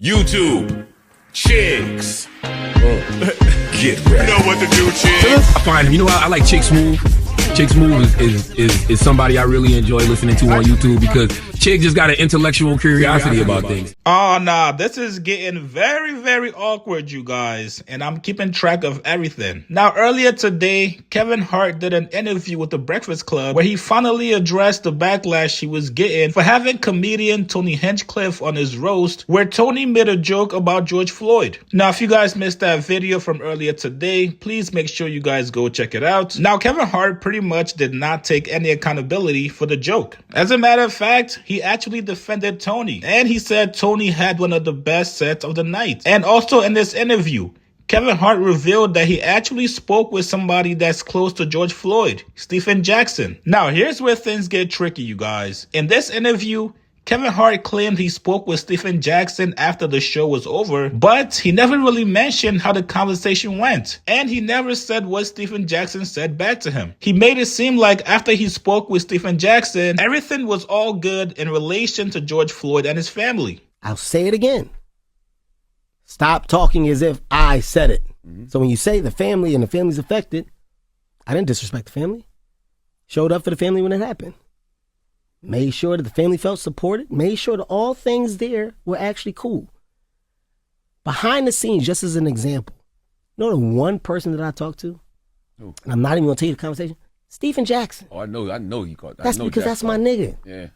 YouTube, chicks. Get ready. You know what to do, chicks. I find him. You know, I like Chick Smooth. Chick Smooth is somebody I really enjoy listening to on YouTube because Chick just got an intellectual curiosity about things. Oh, nah, this is getting very, very awkward, you guys, and I'm keeping track of everything. Now, earlier today, Kevin Hart did an interview with The Breakfast Club where he finally addressed the backlash he was getting for having comedian Tony Hinchcliffe on his roast, where Tony made a joke about George Floyd. Now, if you guys missed that video from earlier today, please make sure you guys go check it out. Now, Kevin Hart pretty much did not take any accountability for the joke. As a matter of fact, he actually defended Tony, and he said Tony had one of the best sets of the night. And also in this interview, Kevin Hart revealed that he actually spoke with somebody that's close to George Floyd, Stephen Jackson. Now, here's where things get tricky, you guys. In this interview, Kevin Hart claimed he spoke with Stephen Jackson after the show was over, but he never really mentioned how the conversation went. And he never said what Stephen Jackson said back to him. He made it seem like after he spoke with Stephen Jackson, everything was all good in relation to George Floyd and his family. I'll say it again. Stop talking as if I said it. So when you say the family and the family's affected, I didn't disrespect the family. Showed up for the family when it happened. Made sure that the family felt supported. Made sure that all things there were actually cool. Behind the scenes, just as an example, you know the one person that I talked to? Who? And I'm not even going to tell you the conversation? Stephen Jackson. Oh, I know he caught that. That's because that's my nigga. Yeah.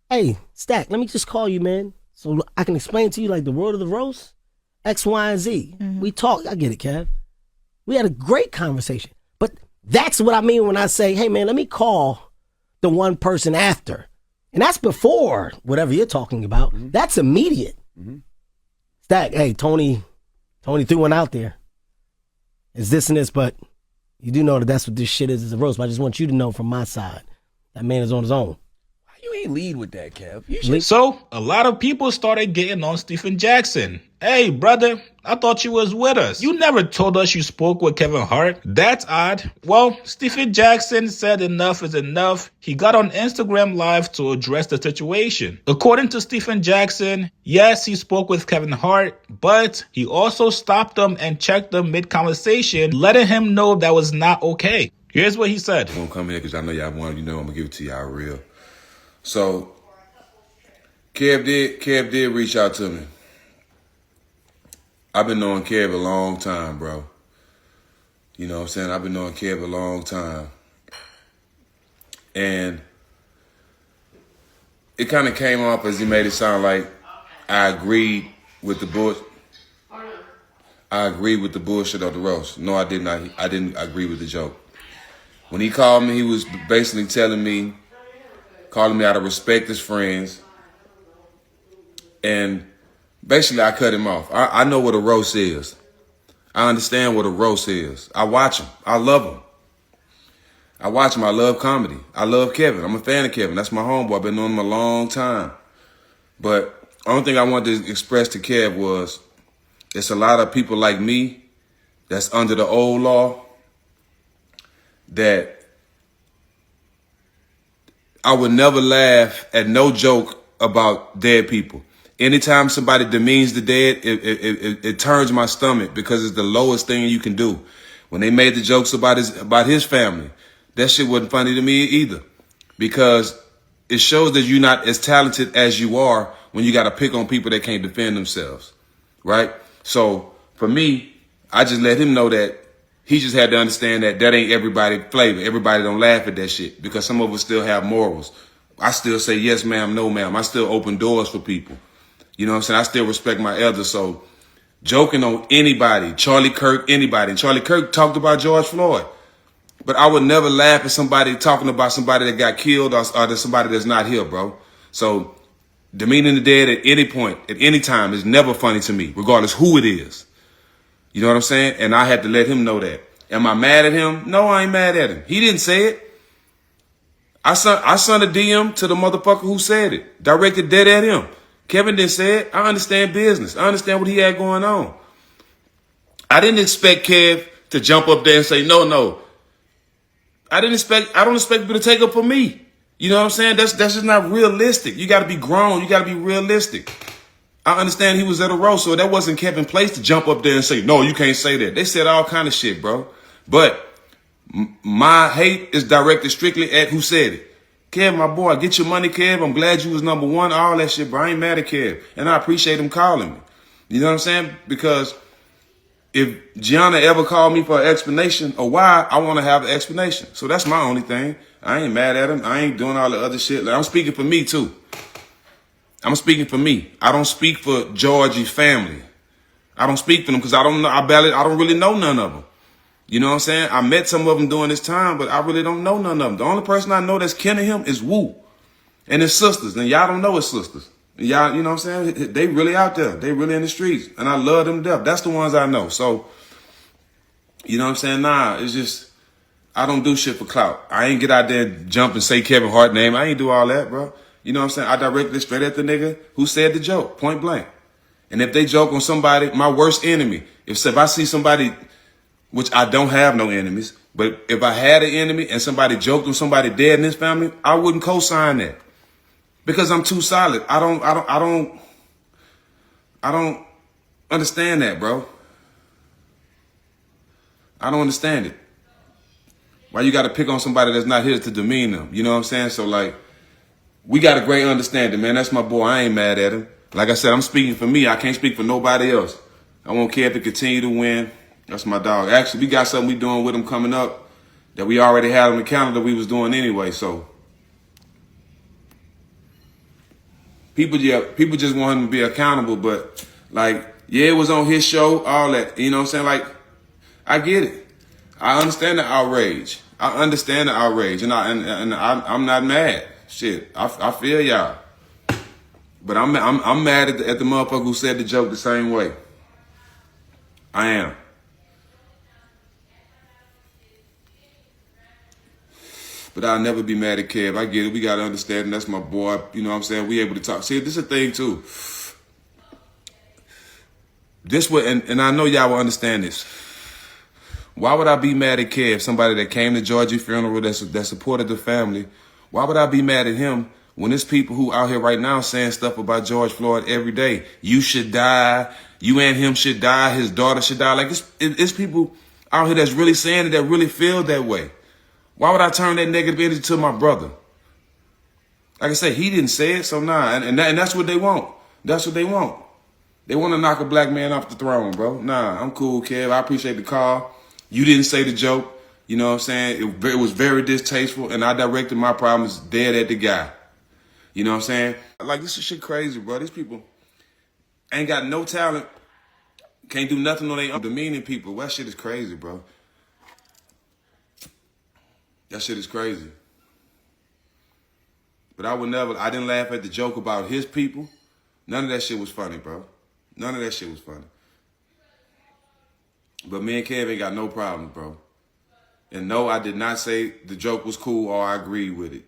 Hey, Stack, let me just call you, man, so I can explain to you like the world of the roast, X, Y, and Z. We talked. I get it, Kev. We had a great conversation. But that's what I mean when I say, hey, man, let me call the one person after. And that's before whatever you're talking about. That's immediate. Stack, hey, Tony threw one out there. It's this and this, but you do know that that's what this shit is a roast. But I just want you to know from my side, that man is on his own. You ain't lead with that, Kev. You should. So, a lot of people started getting on Stephen Jackson. Hey, brother, I thought you was with us. You never told us you spoke with Kevin Hart. That's odd. Well, Stephen Jackson said enough is enough. He got on Instagram Live to address the situation. According to Stephen Jackson, yes, he spoke with Kevin Hart, but he also stopped him and checked him mid-conversation, letting him know that was not okay. Here's what he said. I'm gonna come here because I know y'all want, I'm gonna give it to y'all real. So, Kev did reach out to me. I've been knowing Kev a long time, bro. You know what I'm saying? I've been knowing Kev a long time. And it kind of came off as he made it sound like I agreed with the bullshit. I agreed with the bullshit of the roast. No, I did not. I didn't agree with the joke. When he called me, he was basically calling me out of respect as friends. And basically, I cut him off. I know what a roast is. I understand what a roast is. I watch him. I love him. I watch him. I love comedy. I love Kevin. I'm a fan of Kevin. That's my homeboy. I've been knowing him a long time. But the only thing I wanted to express to Kev was it's a lot of people like me that's under the old law that I would never laugh at no joke about dead people. Anytime somebody demeans the dead, it turns my stomach because it's the lowest thing you can do. When they made the jokes about his family, that shit wasn't funny to me either, because it shows that you're not as talented as you are when you got to pick on people that can't defend themselves, right? So for me, I just let him know that he just had to understand that ain't everybody flavor. Everybody don't laugh at that shit because some of us still have morals. I still say yes, ma'am, no, ma'am. I still open doors for people. You know what I'm saying? I still respect my elders. So joking on anybody, Charlie Kirk, anybody. And Charlie Kirk talked about George Floyd. But I would never laugh at somebody talking about somebody that got killed or somebody that's not here, bro. So demeaning the dead at any point, at any time is never funny to me, regardless who it is. You know what I'm saying? And I had to let him know that. Am I mad at him? No, I ain't mad at him. He didn't say it. I sent a DM to the motherfucker who said it. Directed dead at him. Kevin didn't say it. I understand business. I understand what he had going on. I didn't expect Kev to jump up there and say, no. I don't expect people to take up for me. You know what I'm saying? That's just not realistic. You got to be grown. You got to be realistic. I understand he was at a roast, so that wasn't Kevin's place to jump up there and say, no, you can't say that. They said all kind of shit, bro. But my hate is directed strictly at who said it. Kev, my boy, get your money, Kev. I'm glad you was number one, all that shit, bro. I ain't mad at Kev. And I appreciate him calling me. You know what I'm saying? Because if Gianna ever called me for an explanation or why, I want to have an explanation. So that's my only thing. I ain't mad at him. I ain't doing all the other shit. Like, I'm speaking for me, too. I'm speaking for me. I don't speak for Georgie's family. I don't speak for them because I don't know. I don't really know none of them. You know what I'm saying? I met some of them during this time, but I really don't know none of them. The only person I know that's kin to him is Wu and his sisters. And y'all don't know his sisters. Y'all, you know what I'm saying? They really out there. They really in the streets. And I love them to death. That's the ones I know. So, you know what I'm saying? Nah, it's just, I don't do shit for clout. I ain't get out there and jump and say Kevin Hart name. I ain't do all that, bro. You know what I'm saying? I directed it straight at the nigga who said the joke, point blank. And if they joke on somebody, my worst enemy, if I see somebody, which I don't have no enemies, but if I had an enemy and somebody joked on somebody dead in his family, I wouldn't co-sign that. Because I'm too solid. I don't understand that, bro. I don't understand it. Why you got to pick on somebody that's not here to demean them? You know what I'm saying? So, like, we got a great understanding, man. That's my boy. I ain't mad at him. Like I said, I'm speaking for me. I can't speak for nobody else. I want Kev to continue to win. That's my dog. Actually, we got something we doing with him coming up that we already had on the calendar we was doing anyway. So people just want him to be accountable. But, like, yeah, it was on his show, all that. You know what I'm saying? Like, I get it. I understand the outrage. And I'm not mad. Shit, I feel y'all. But I'm mad at the motherfucker who said the joke the same way. I am. But I'll never be mad at Kev. I get it. We got to understand. That's my boy. You know what I'm saying? We able to talk. See, this is a thing, too. This way, and I know y'all will understand this. Why would I be mad at Kev, somebody that came to Georgie's funeral, that supported the family? Why would I be mad at him when there's people who out here right now saying stuff about George Floyd every day? You should die. You and him should die. His daughter should die. Like, it's people out here that's really saying it, that really feel that way. Why would I turn that negative energy to my brother? Like I said, he didn't say it, so nah. And that's what they want. That's what they want. They want to knock a black man off the throne, bro. Nah, I'm cool, Kev. I appreciate the call. You didn't say the joke. You know what I'm saying? It was very distasteful, and I directed my problems dead at the guy. You know what I'm saying? Like, this is shit crazy, bro. These people ain't got no talent. Can't do nothing on their own. Demeaning people. That shit is crazy, bro. That shit is crazy. But I didn't laugh at the joke about his people. None of that shit was funny, bro. None of that shit was funny. But me and Kev ain't got no problems, bro. And no, I did not say the joke was cool or I agreed with it.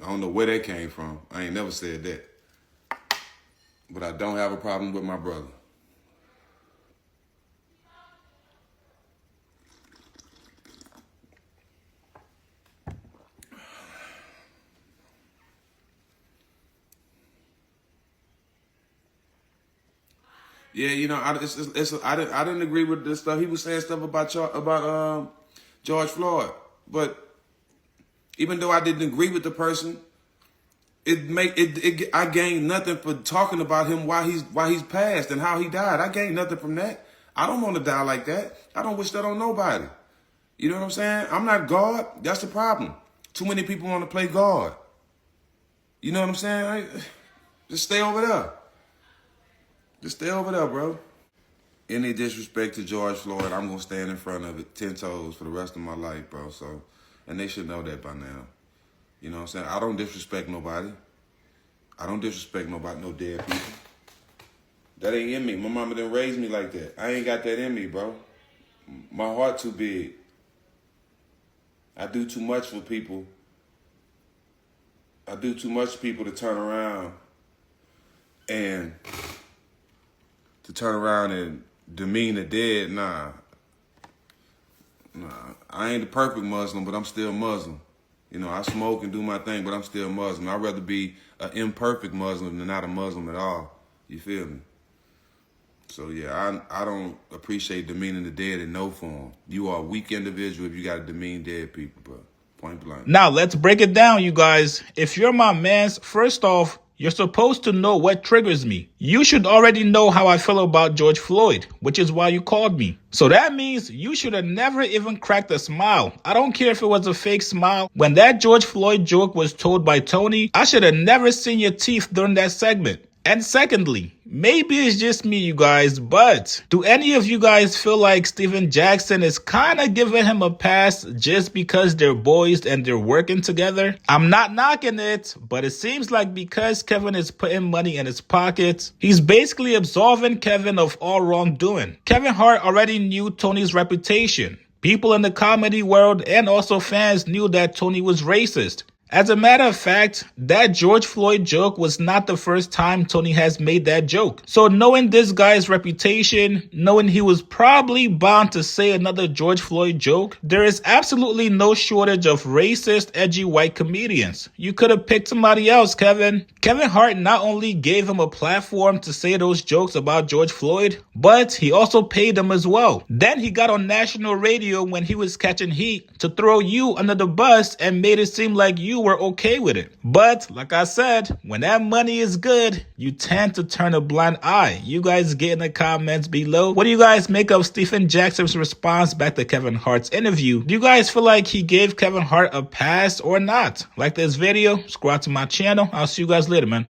I don't know where that came from. I ain't never said that. But I don't have a problem with my brother. Yeah, you know, I didn't agree with this stuff. He was saying stuff about George Floyd, but even though I didn't agree with the person, I gained nothing for talking about him while he's passed and how he died. I gained nothing from that. I don't want to die like that. I don't wish that on nobody. You know what I'm saying? I'm not God. That's the problem. Too many people want to play God. You know what I'm saying? Just stay over there. Just stay over there, bro. Any disrespect to George Floyd, I'm going to stand in front of it 10 toes for the rest of my life, bro. So, and they should know that by now. You know what I'm saying? I don't disrespect nobody. I don't disrespect nobody, no dead people. That ain't in me. My mama didn't raise me like that. I ain't got that in me, bro. My heart too big. I do too much for people. I do too much for people to turn around and demean the dead. Nah. I ain't the perfect Muslim, but I'm still Muslim. You know, I smoke and do my thing, but I'm still Muslim. I'd rather be an imperfect Muslim than not a Muslim at all. You feel me? So yeah, I don't appreciate demeaning the dead in no form. You are a weak individual if you got to demean dead people, bro. Point blank. Now, let's break it down, you guys. If you're my mans, first off, you're supposed to know what triggers me. You should already know how I feel about George Floyd, which is why you called me. So that means you should have never even cracked a smile. I don't care if it was a fake smile. When that George Floyd joke was told by Tony, I should have never seen your teeth during that segment. And secondly, maybe it's just me, you guys, but do any of you guys feel like Steven Jackson is kind of giving him a pass just because they're boys and they're working together? I'm not knocking it, but it seems like because Kevin is putting money in his pockets, he's basically absolving Kevin of all wrongdoing. Kevin Hart already knew Tony's reputation. People in the comedy world and also fans knew that Tony was racist. As a matter of fact, that George Floyd joke was not the first time Tony has made that joke. So knowing this guy's reputation, knowing he was probably bound to say another George Floyd joke, there is absolutely no shortage of racist, edgy white comedians. You could have picked somebody else, Kevin. Kevin Hart not only gave him a platform to say those jokes about George Floyd, but he also paid him as well. Then he got on national radio when he was catching heat to throw you under the bus and made it seem like you were okay with it. But like I said, when that money is good, you tend to turn a blind eye. You guys get in the comments below. What do you guys make of Stephen Jackson's response back to Kevin Hart's interview? Do you guys feel like he gave Kevin Hart a pass or not? Like this video, subscribe to my channel. I'll see you guys later, man.